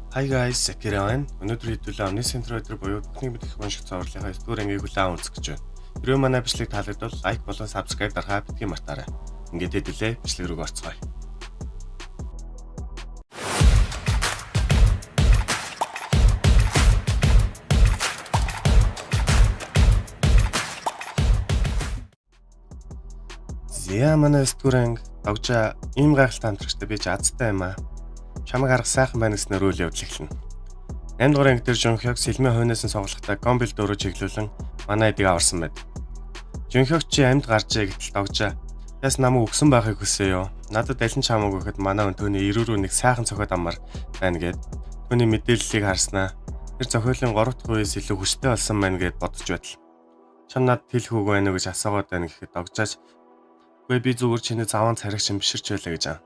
Hi guys, Sakira байна. Өнөөдөр хэдүүлээ Omniscient Trader буюу бүхний мэдэх унших цовруулгын 9 дугаар ангийг хүлээн үзэх гэж байна. Хэрвээ манай бичлэг таалагдвал лайк болон subscribe дарахаа битгий мартаарай. Ингээд хэдүүлээ бичлэг рүү орцгоё. Зя манай 9 дугаар анги догжаа ийм гайхалтай хамтрагчтай би ч азтай юм аа. Чамайг харах сайхан байна гэснээр үйл явдал эхэлнэ. 8 дугаар анги дээр Жунхёг сэлмийн хойноос нь соглохтой комбилд өөрөө чиглүүлэн манай эдийг аварсан байд. Жунхёг чи амьд гарчээ гэтэл догжаа. Яс намайг өгсөн байхыг хүсэе юу? Надад алин чамаг өгөхөд манай өнтөний ирүүрүү нэг сайхан цохиод амар байна гэд түүний мэдээллийг харснаа. Тэр цохиолын 3 дахь үеэс илүү хүчтэй болсон байна гэд бодож байтал. Чам надад хэлэх үг байна уу гэж асуугаад байна гэхэд догжаач. Үгүй би зүгээр чиний заван царигч юм биширч байлаа гэж аа.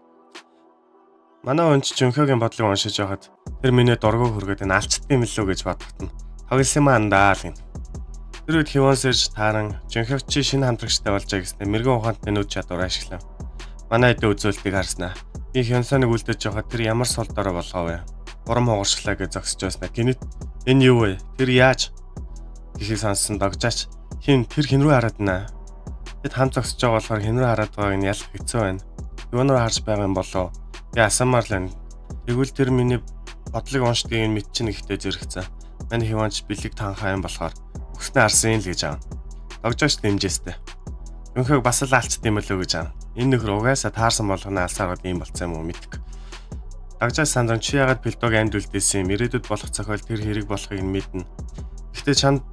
Манай онч Жунхёгийн бодлыг уншиж байхад тэр миний дургуй хүргээд энэ алцдсан мэлүү гэж бодогдно. Тоглосон маа андаа л гин. Тэр үед Хивансэрж тааран Жунхёг чи шинэ хамтрагчтай болжээ гэснээр мэрэгэн ухаантай нүд чадвар ашиглав. Манай эдийн үзүүлэлтийг харснаа. Би Хивансаныг үлдээж явахад тэр ямар сул дорой болгоо вэ? Урам хугарчлаа гэж зогсож байснаа. Гинэт энэ юу вэ? Тэр яаж? Гэхийг сонссон догжаач. Хин тэр хин рүү хараад наа. Тэд хамт зогсож байгаа болохоор хин рүү хараад байгааг нь ялах хэцүү байна. Юунаар харж байгаа юм болов? Би асуумаар л байна. Тэгвэл тэр миний бодлыг уншдгийг нь мэдчихнэ гэхдээ зэрэгцээ. Манай Хиванч бэлэг танхаа юм болохоор өснөө арсан л гэж аав. Догжооч дэмжээстэй. Жунхёг бас л алцд юм болов гэж аав. Энэ нөхөр угаасаа таарсан болгоно алсаараад ийм болцсон юм уу мэддэг. Догжооч сандран чи ягаад бэлдог амьд үлдээсэн юм? Ирээдүйд болох зохиол тэр хэрэг болохыг нь мэднэ. Гэхдээ чанд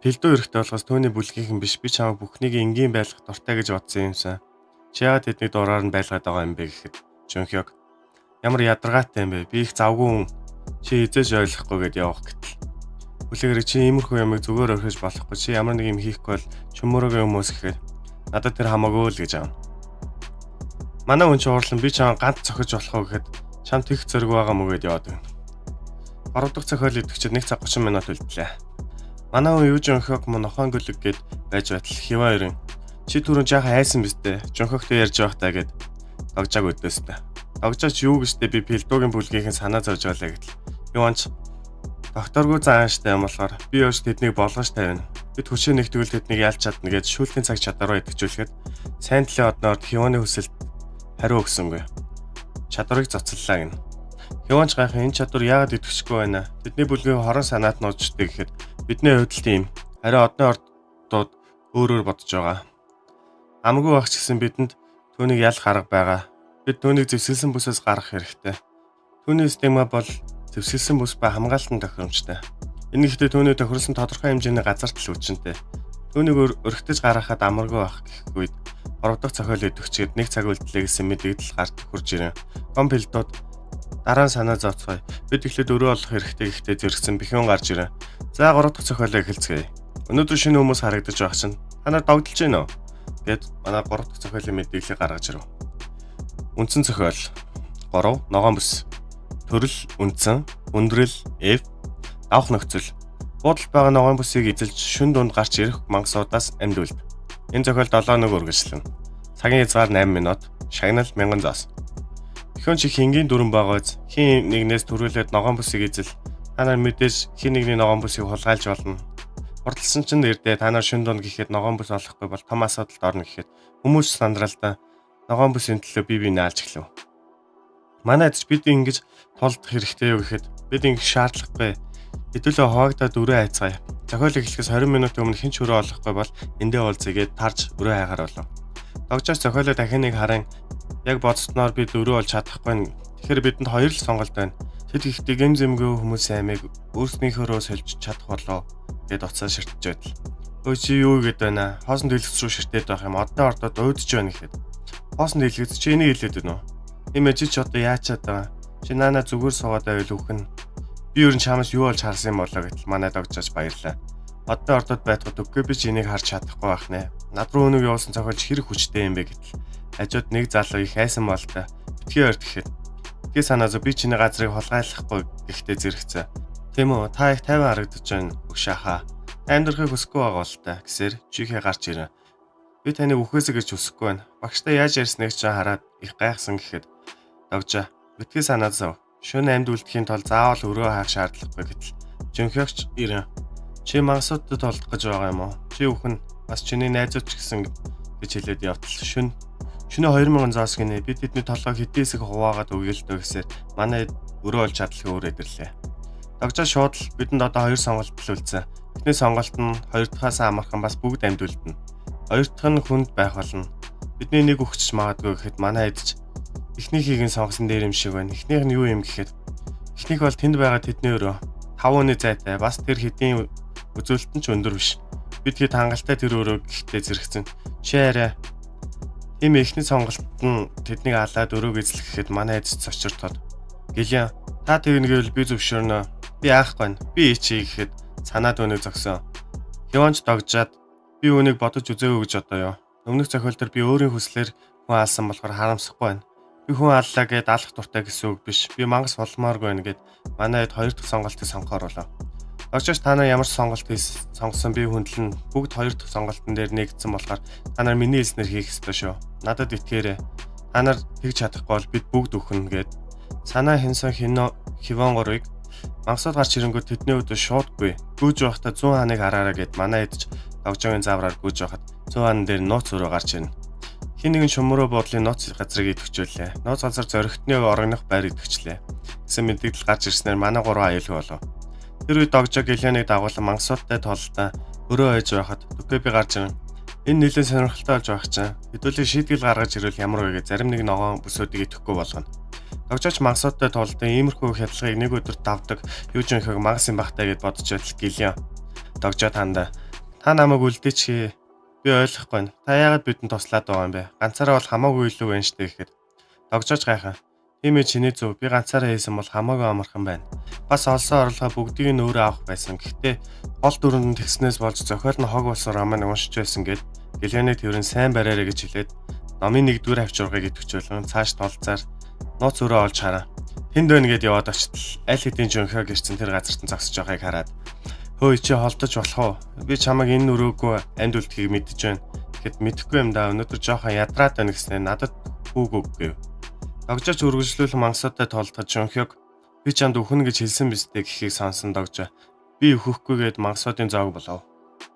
бэлдөө эрэхтэй болохоос түүний бүлгийнхэн биш би чамайг бүхнийг энгийн байлгах дуртай гэж бодсон юмсан. Чи ягаад тэдний дураар нь байлгаад байгаа юм бэ гэхэд Жунхёг ямар ядаргаатай юм бэ? Би их завгүй хүн. Чи эзэж ойлгохгүй гэд явах гэтэл. Бүлээгэр чи иймэрхүү ямыг зүгээр орхиж болохгүй. Чи ямар нэг юм хийхгүй бол чөмөрөгийн хүмүүс гэхээр надад тэр хамаагүй л гэж аав. Манай хүн ч уурлан би чам ганц цохиж болох уу гэхэд чам тех зэрэг байгаа мó гэд яваад байна. 3 дахь цохиол идэвчэд 1 цаг 30 минут үлдлээ. Манай хүн юу Жунхёг мөн нохон гөлөг гэд байж байтал Хива ирэн. Чи түрүүн жаахан айсан биз дээ. Жунхёгтой ярьж байхдаа гэд догжааг өдөөстэй. Догжаач юу гэжтэй би Пэлдогийн бүлгийнхэн санаа зовж байлаа гэтэл. Юунч докторгүй заанштай юм болохоор би өөш тэднийг болгож тавина. Бид хүчээ нэгтгэвэл тэднийг ялж чадна гэж шүүлтийн цаг чадвараа идэвхжүүлэхэд сайн талын одноор Хиваны хүсэлт хариу өгсөнгүй. Чадварыг цоцоллаа гин. Хиванч гайхах энэ чадвар яагаад идэвхжихгүй байна? Тэдний бүлгийн хорон санаат нуужддаг гэхэд бидний хувьд л тийм. Харин одны ордууд өөрөөр бодож байгаа. Амгүй байх ч гэсэн бидэнд түүнийг ялах арга байгаа. Бид түүнийг зэвсгэлсэн бүсээс гаргах хэрэгтэй. Түүний система бол зэвсгэлсэн бүс ба хамгаалтын тохиромжтой. Энэ гэхдээ түүний тохирсон тодорхой хэмжээний газарт л хүчинтэй. Түүнийг өргөтөж гаргахад амаргүй байх гэх үед 3 дахь цохиол идэвхжээд 1 цаг үлдлээ гэсэн мэдээлэл гарч хурж ирэн. Компилдууд дараа нь санаа зовцгоё. Бид эхлээд өрөө олох хэрэгтэй гэхдээ зэрэгсэн бэхэн гарч ирэн. За 3 дахь цохиолоо эхэлцгээе. Өнөөдөр шинэ хүмүүс харагдаж байх чинь та нар догдолж байна уу? Гэт манай 3 дахь цохиолын мэдээллийг гаргаж ирв. Үндсэн цохиол 3 ногоон бүс. Төрөл үндсэн, өндрөл F давх нөхцөл. Буудалд байгаа ногоон бүсийг эзэлж шүн дунд гарч ирэх мангасуудаас амьд үлд. Энэ цохиол 7 өнөг үргэлжлэнэ. Цагийн хязгаар 8 минут, шагнал 1000 зоос. Тэхэн чи хингийн дүрэн байгаач хин нэгнээс төрүүлээд ногоон бүсийг эзэл. Та нар мэдээж хин нэгний ногоон бүсийг хулгайлж болно. Хурдалсан чинь нэрдээ та нар шүн дунд гэхэд ногоон бүс олохгүй бол том асуудалд орно гэхэд хүмүүс сандралдаа ногоон бүсийн төлөө бие биенээ алж эхлэв. Манайд ч бид ингэж тулдах хэрэгтэй юу гэхэд бид ингэ шаардлагагүй. Хэдүүлээ хуваагдаад өрөө хайцгаая. Зохиол эхлэхээс 20 минутын өмнө хэн ч өрөө олохгүй бол эндээ уулзъягээд тарж өрөө хайгаар болов. Догжооч зохиолоо дахин нэг харан яг бодсноор бид өрөө олж чадахгүй. Тэгэхээр бидэнд хоёр л сонголт байна. Тэд ихтэй гэм зэмгүй хүмүүсийн амийг өөрснийхөө сольж чадах болоо гэд уцаа ширтэж байтал. Өө чи юу гээд байна? Хоосон дэлгэц рүү ширтээд байх юм. Одны ордод өөдөж байна гэхэд. Хоосон дэлгэц чи энийг хэлээд байна уу? Имэж чи одоо яачаад байгаа? Чи наана зүгээр суугаад байвал үхэн. Би ер нь чамаас юу болж харсан юм болоо гэтэл манай догжооч баярлаа. Одны ордод байтгаад үгүй би чи энийг харж чадахгүй байх нэ. Над руу өнөг явуулсан цохиолч хэрэг хүчтэй юм бэ гэтэл. Хажууд нэг залуу их хайсан бол та. Битгий ойр гэхэд. Тэгээ санаа зов би чиний газрыг холгайлахгүй гэхдээ зэрэгцээ. Тийм үү? Та их 50 харагдаж байна. Өгшаахаа. Амьдрахыг хүсэхгүй байгаа бол та гэсээр чихээ гарч ирэн. Би таны үхээсэ гэж хүсэхгүй байна. Багштай яаж ярьсныг ч хараад их гайхсан гэхэд догжоо. Битгий санаа зов. Шөнө амьд үлдэхийн тулд заавал өрөө хаах шаардлагагүй гэтэл жөнхөгч ирэн. Чи мангасуудад толдох гэж байгаа юм уу? Чи бүхэн бас чиний найзууд ч гэсэн гэж хэлээд явтал. Шөнө 2000 зоос гинэ. Бид тэдний толгой хэдийн хэсэг хуваагаад өгөөлтөө гэсээр манай өрөө олж чадлахыг өөрөдөрлээ. Догжоо шууд л бидэнд одоо 2 сонголт л үлдсэн. Эхний сонголт нь 2 дахьаас амархан бас бүгд амьд үлдэнэ. 2 дахь нь хүнд байх болно. Бидний нэг өгч магадгүй гэхэд манай эдж эхнийхийг нь сонгосон дээр юм шиг байна. Эхнийх нь юу юм гэхэд эхнийх бол тэнд байгаа тэдний өрөө 5 өний зайтай. Бас тэр хэдийн үзүүлэлт нь ч өндөр биш. Бид хэд хангалттай тэр өрөө гэхдээ зэрэгцэн. Чи арай ийм эхний сонголт нь тэднийг алаад өрөөг эзлэхэд манай эдж цочиртоод гэлээ. Та тэгнэгээл би зөвшөөрнө. Би аахгүй. Би ичээ гэхэд санаад өнийг зогсон. Хяванч догжаад би өнийг бодож үзээгүй гэж одоо юу. Өмнөх зохиол дээр би өөрийн хүслээр хүн алсан болохоор харамсахгүй байна. Би хүн аллаа гэд алах дуртай гэсэн үг биш. Би мангас болмооргүй байна гэд манай эд 2 дахь сонголтыг сонгохоор болов. Догжооч та нар ямар сонголт сонгосон би хүндлэн бүгд 2 дахь сонголтын дээр нэгдсэн болохоор та нар миний хэлснээр хийх ёстой шүү. Надад итгээрэй. Та нар тэгж чадахгүй бол бид бүгд өхнө гэд санаа хинсэн хивонгорыг мангасууд гарч ирэнгүүт тэдний өдөө шуудгүй гүйж байхдаа 100 ханыг хараараа гэд манай эдж догжоогийн завраар гүйж байхад 100 хан дээр нууц өрөө гарч ирнэ. Хин нэгэн шумруу буудлын нууц газрыг идэвхжүүллээ. Нууц газар зоригтны орогнох байр идэвхжлээ. Гэсэн мэдээлэл гарч ирснээр манай 3 аюулгүй болов. Тэр үед догжоо гэлэнийг дагуулсан мангасуудтай тололтой өрөө ойж байхад Дүкэби гарч ирнэ. Энэ нэлээд сонирхолтой болж байх чинь. Хэдүүлээ шийдэл гаргаж ирвэл ямар вэ гэж зарим нэг ногоон бүсүүдийг идэхгүй болгоно. Догжооч мангасуудтай тололтой иймэрхүү хялгыг нэг өдөр давдаг юу ч өнхөг мангас юм бахтай гэд бодож байтал гэлээ. Догжоо танда та намайг үлдээч. Би ойлгохгүй байна. Та яагаад бидэнд туслаад байгаа юм бэ? Ганцаараа бол хамаагүй илүү байна штэ гэхэд. Догжооч гайхаа. Тийм ээ чиний зөв. Би ганцаараа хийсэн бол хамаагүй амархан байна. Бас олсон орлогоо бүгдийг нь өөрөө авах байсан. Гэхдээ гол дүрэнд тэгснээс болж зохиол нь хог болсон роман уншиж байсан гэд гэлээний тэрэн сайн бариараа гэж хэлээд номын 1-р авчиргыг идэвхжүүлэн цааш толцаар нууц өрөө олж хараа. Тэнд байна гэд яваад очтол аль хэдийн жөнхөө гэрчэн тэр газарт нь зогсож байгааг хараад хөөе чи холдож болох уу? Би чамайг энэ өрөөгөө амьд үлдэхийг мэдэж байна. Тэгэхэд мэдэхгүй юм да. Өнөөдөр жоохон ядраад байна гэснээр надад хүүг гэв. Догжооч үргэлжлүүлэн мангасуудтай толдоход жөнхөөг би чамд өхнө гэж хэлсэн биз дээ гэхийг сонсон догжоо. Би өхөхгүйгээд мангасуудын зоог болов.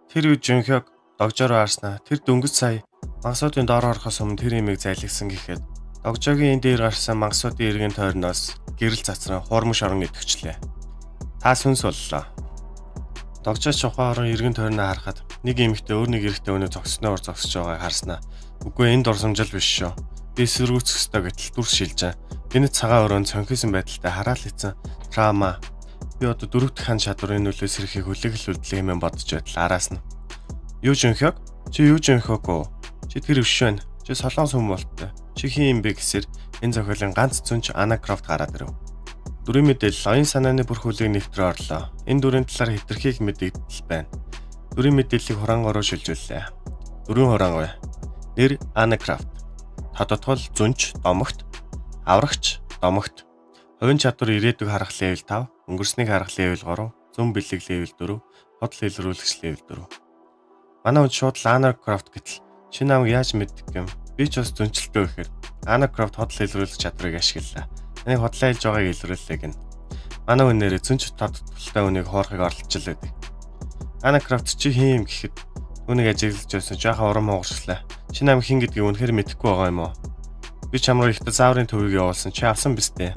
Тэр үед жөнхөөг догжоороо харснаа. Тэр дөнгөж сая мангасуудын доор орохоос өмнө тэр имийг зайлгсан гэхэд догжоогийн энэ дээр гарсан мангасуудын иргэн тойрноос гэрэл цацран хуурмш орон идэвхжлээ. Та сүнс боллоо. Догжооч ухаан орон иргэн тойрноо харахад нэг эмэгтэй өөр нэг эрэгтэй өнөө зогсноор зогсож байгааг харснаа. Үгүй энэ дурсамжил биш шүү. Би эсэргүүцэх ёстой гэтэл дүрс шилжээ. Гэнэт цагаан өрөөнд цонхисон байдалтай хараал хийсэн трама. Би одоо 4 дахь хан чадварын нөлөөс ирэхийг хүлээгэл хэмээн бодож байтал араас нь. Юу жөнхөг? Чи юу жөнхөг үү? Чи тэр биш байна. Чи солонгос хүн болтой. Чи хин юм бэ гэсээр энэ зохиолын ганц зүнч Ана Крофт гараад ирэв. Дүрийн мэдээлэл оюун санааны бүр хөлийг нэвтрээ орлоо. Энэ дүрийн талаар хэтэрхийх мэдээлэл байна. Дүрийн мэдээллийг хураангаараа шилжүүллээ. Дүрийн хураангүй. Нэр Ана Крофт. Тодотгол зүнч, домогт, аврагч, домогт. Хувийн чадвар ирээдүг харах левел 5, өнгөрснийг харах левел 3, зүүн бэлэг левел 4, худал илрүүлэгч левел 4. Манай хүн шууд Ана Крофт гэтэл чи намайг яаж мэддэг юм? Би ч бас зүнчлэлтэй гэхээр Ана Крофт худал илрүүлэх чадварыг ашиглалаа. Таны худлаа хэлж байгааг илрүүлээ гин. Манай хүн нэрээ зүнч тодтолтой үнийг хоорохыг оролцуулдаг. Ана Крофт чи хин юм гэхэд үнийг ажиглаж байсан жаахан урам хугарчлаа. Чи намайг хин гэдгийг үнэхээр мэдэхгүй байгаа юм уу? Би чамруу ихтэй зааврын төвийг явуулсан. Чи авсан биз дээ.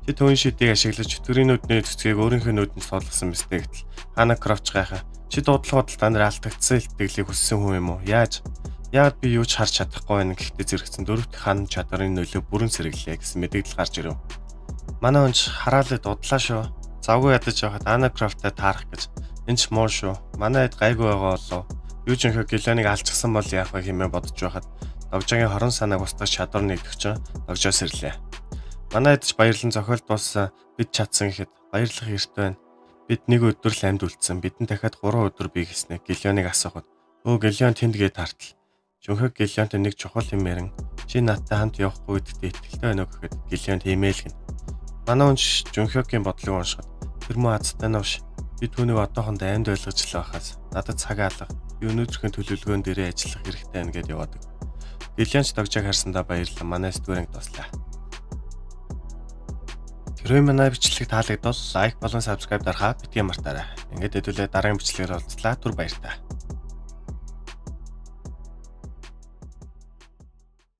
Чи төвийн шидийг ашиглаж төрийн нүдний цэцгийг өөрийнхөө нүдэнд суулгасан биз дээ гэтэл Ана Крофт гайхаа. Чи дуудлага худалдаанд алдагдсан илтгэлийг хүссэн хүн юм уу? Яаж? Яагаад би юу ч харж чадахгүй байна гэхдээ зэрэгцэн 4 дахь хан чадрын нөлөө бүрэн сэргэлээ гэсэн мэдээлэл гарч ирэв. Манай хүнч хараалаа дудлаа шүү. Завгүй ядаж явахад Ана Крофттай таарах гэж. Энэ ч муу шүү. Манай хэд гайгүй байгаа болов. Юу ч өнхөө гэлэнийг алчсан бол яах вэ хэмээн бодож байхад догжоогийн хорон санааг устгах чадвар нэгтгэж догжоо сэрлээ. Манай хэд ч баярлан зохиол дууссан бид чадсан гэхэд баярлах эрт байна. Бид нэг өдөр л амьд үлдсэн. Бидэн дахиад 3 өдөр бий гэснэ гэлэнийг асуухад өө гэлэн тэндгээ тартал. Жөнхөг гэлэнтэй нэг чухал юм ярин чи надтай хамт явахгүй гэдэгт итгэлтэй байна уу гэхэд гэлэн тиймэйл гин. Манай хүнч жөнхөгийн бодлыг уншихад тэр муу азтай навш би түүнийг одоохондоо амьд ойлгож л байхаас надад цаг алга би өнөөдрийн төлөвлөгөөн дээрээ ажиллах хэрэгтэй байна гэдээ яваадаг. Гэлэнч догжоог харсандаа баярлалаа. Манай студент туслаа. Тэр Хэрвээ манай бичлэг таалагдвал лайк болон subscribe дарахаа битгий мартаарай. Ингээд хэдүүлээ дараагийн бичлэгээр уулзлаа. Түр баярлалаа.